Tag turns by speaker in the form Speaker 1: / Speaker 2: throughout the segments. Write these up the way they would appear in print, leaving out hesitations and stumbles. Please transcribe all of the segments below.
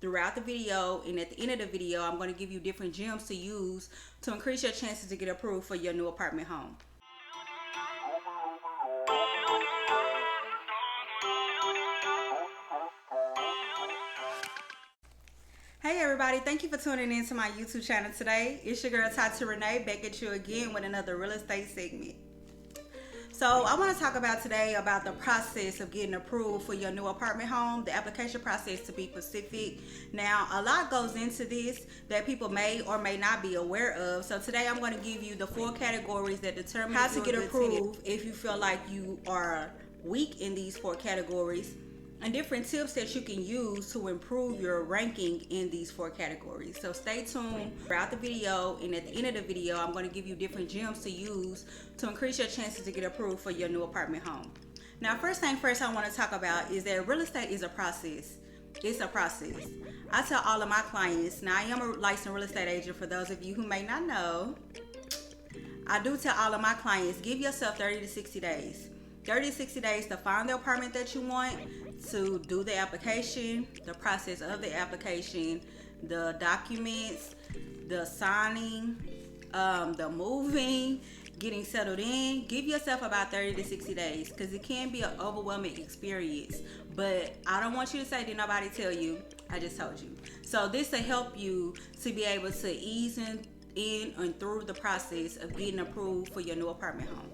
Speaker 1: throughout the video, and at the end of the video I'm going to give you different gems to use to increase your chances to get approved for your new apartment home. Hey everybody, thank you for tuning in to my YouTube channel today. It's your girl Tati Renee back at you again with another real estate segment. So I want to talk about today about the process of getting approved for your new apartment home, the application process to be specific. Now, a lot goes into this that people may or may not be aware of. So today I'm going to give you the 4 categories that determine how to get approved if you feel like you are weak in these 4 categories, and different tips that you can use to improve your ranking in these 4 categories. So stay tuned throughout the video, and at the end of the video I'm going to give you different gems to use to increase your chances to get approved for your new apartment home. Now, first thing first I want to talk about is that real estate is a process. It's a process. I tell all of my clients, now I am a licensed real estate agent for those of you who may not know. I do tell all of my clients, give yourself 30 to 60 days. 30 to 60 days to find the apartment that you want, to do the application, the process of the application, the documents, the signing, the moving, getting settled in. Give yourself about 30 to 60 days because it can be an overwhelming experience. But I don't want you to say, did nobody tell you? I just told you. So this will help you to be able to ease in and through the process of getting approved for your new apartment home.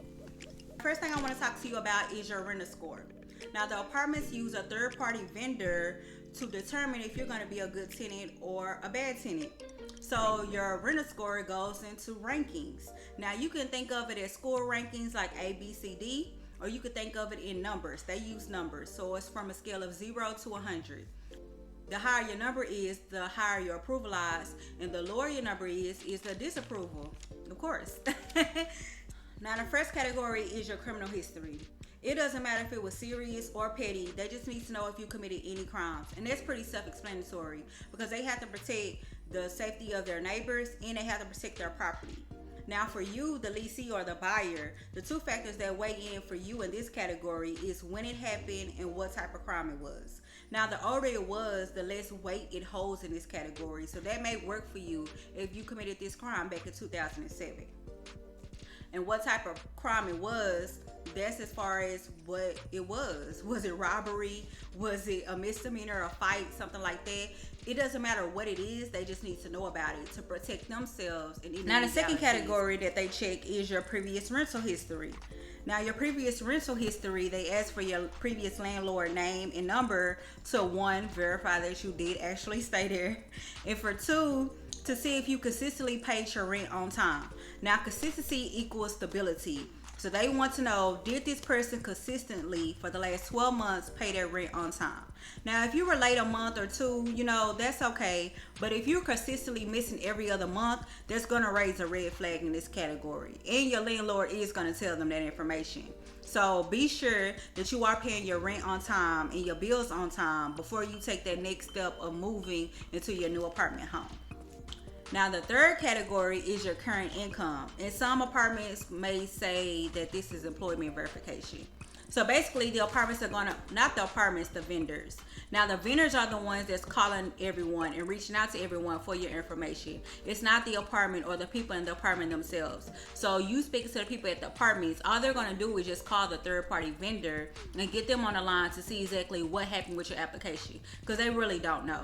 Speaker 1: First thing I want to talk to you about is your renter score. Now, the apartments use a third-party vendor to determine if you're going to be a good tenant or a bad tenant. So your renter score goes into rankings. Now, you can think of it as score rankings like A, B, C, D, or you could think of it in numbers. They use numbers, so it's from a scale of 0 to 100. The higher your number is, the higher your approval odds, and the lower your number is the disapproval, of course. Now, the first category is your criminal history. It doesn't matter if it was serious or petty. They just need to know if you committed any crimes. And that's pretty self-explanatory because they have to protect the safety of their neighbors and they have to protect their property. Now, for you, the lessee or the buyer, the 2 factors that weigh in for you in this category is when it happened and what type of crime it was. Now, the older it was, the less weight it holds in this category. So that may work for you if you committed this crime back in 2007. And what type of crime it was, that's as far as what it was. Was it robbery? Was it a misdemeanor, a fight, something like that? It doesn't matter what it is, they just need to know about it to protect themselves. And now the second category that they check is your previous rental history. Now, your previous rental history, they ask for your previous landlord name and number to 1, verify that you did actually stay there, and for 2, to see if you consistently paid your rent on time. Now, consistency equals stability. So they want to know, did this person consistently for the last 12 months pay their rent on time? Now, if you were late a month or 2, that's okay. But if you're consistently missing every other month, that's going to raise a red flag in this category. And your landlord is going to tell them that information. So be sure that you are paying your rent on time and your bills on time before you take that next step of moving into your new apartment home. Now, the third category is your current income. And some apartments may say that this is employment verification. So basically, the apartments are not the apartments, the vendors. Now, the vendors are the ones that's calling everyone and reaching out to everyone for your information. It's not the apartment or the people in the apartment themselves. So you speak to the people at the apartments, all they're going to do is just call the third-party vendor and get them on the line to see exactly what happened with your application, because they really don't know.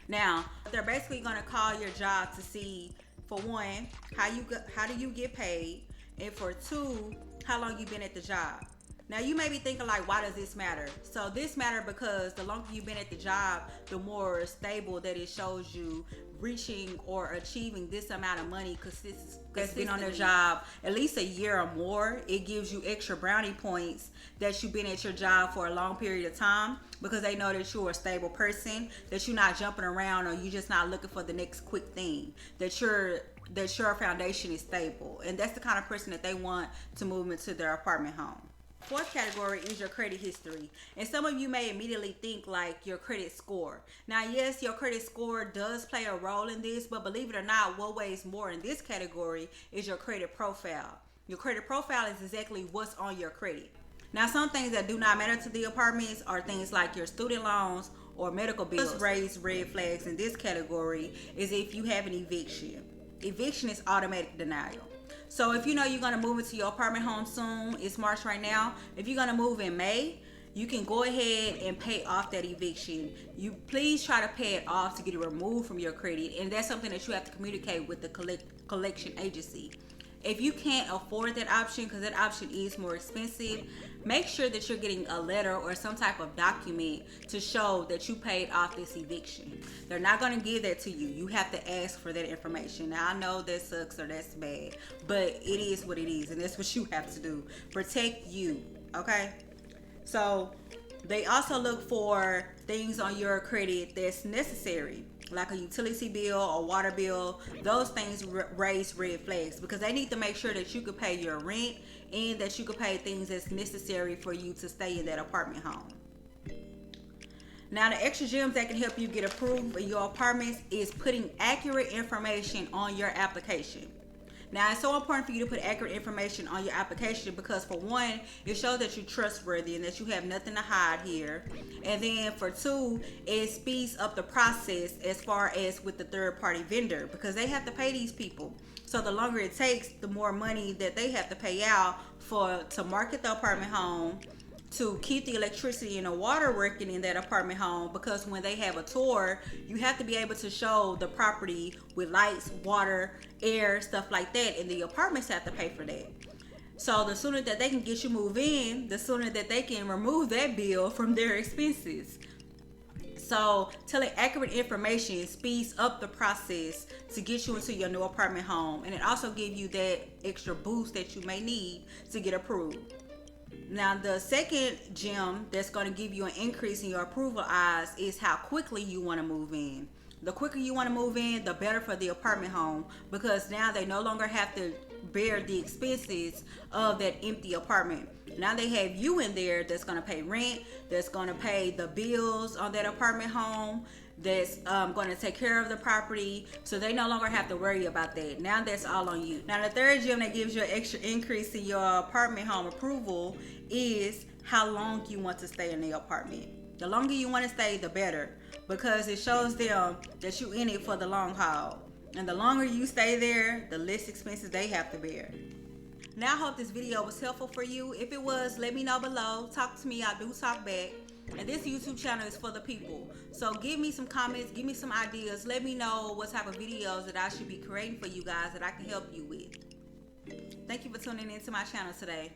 Speaker 1: Now, they're basically going to call your job to see, for 1, how do you get paid, and for 2, how long you've been at the job. Now, you may be thinking like, why does this matter? So this matter because the longer you've been at the job, the more stable that it shows you reaching or achieving this amount of money that's been on their job at least a year or more. It gives you extra brownie points that you've been at your job for a long period of time, because they know that you're a stable person, that you're not jumping around, or you're just not looking for the next quick thing, that your foundation is stable. And that's the kind of person that they want to move into their apartment home. Fourth category is your credit history. And some of you may immediately think like your credit score. Now, yes, your credit score does play a role in this, but believe it or not, what weighs more in this category is your credit profile. Your credit profile is exactly what's on your credit. Now, some things that do not matter to the apartments are things like your student loans or medical bills. Raise red flags in this category is if you have an eviction. Eviction is automatic denial. So if you know you're going to move into your apartment home soon, it's March right now. If you're going to move in May, you can go ahead and pay off that eviction. You please try to pay it off to get it removed from your credit, and that's something that you have to communicate with the collection agency. If you can't afford that option, because that option is more expensive, make sure that you're getting a letter or some type of document to show that you paid off this eviction. They're not going to give that to you. You have to ask for that information. Now, I know that sucks or that's bad, but it is what it is, and that's what you have to do. Protect you, okay? So they also look for things on your credit that's necessary, like a utility bill or water bill. Those things raise red flags because they need to make sure that you can pay your rent and that you can pay things that's necessary for you to stay in that apartment home. Now, the extra gems that can help you get approved in your apartments is putting accurate information on your application. Now, it's so important for you to put accurate information on your application because, for one, it shows that you're trustworthy and that you have nothing to hide here. And then, for two, it speeds up the process as far as with the third-party vendor because they have to pay these people. So the longer it takes, the more money that they have to pay out to market the apartment home, to keep the electricity and the water working in that apartment home, because when they have a tour, you have to be able to show the property with lights, water, air, stuff like that, and the apartments have to pay for that. So the sooner that they can get you moved in, the sooner that they can remove that bill from their expenses. So telling accurate information speeds up the process to get you into your new apartment home, and it also gives you that extra boost that you may need to get approved. Now, the second gem that's going to give you an increase in your approval odds is how quickly you want to move in. The quicker you want to move in, the better for the apartment home, because now they no longer have to bear the expenses of that empty apartment. Now they have you in there that's going to pay rent, that's going to pay the bills on that apartment home, that's going to take care of the property, so they no longer have to worry about that. Now that's all on you. Now, the third gem that gives you an extra increase in your apartment home approval is how long you want to stay in the apartment. The longer you want to stay, the better, because it shows them that you're in it for the long haul. And the longer you stay there, the less expenses they have to bear. Now, I hope this video was helpful for you. If it was, let me know below. Talk to me. I do talk back. And this YouTube channel is for the people. So give me some comments. Give me some ideas. Let me know what type of videos that I should be creating for you guys that I can help you with. Thank you for tuning into my channel today.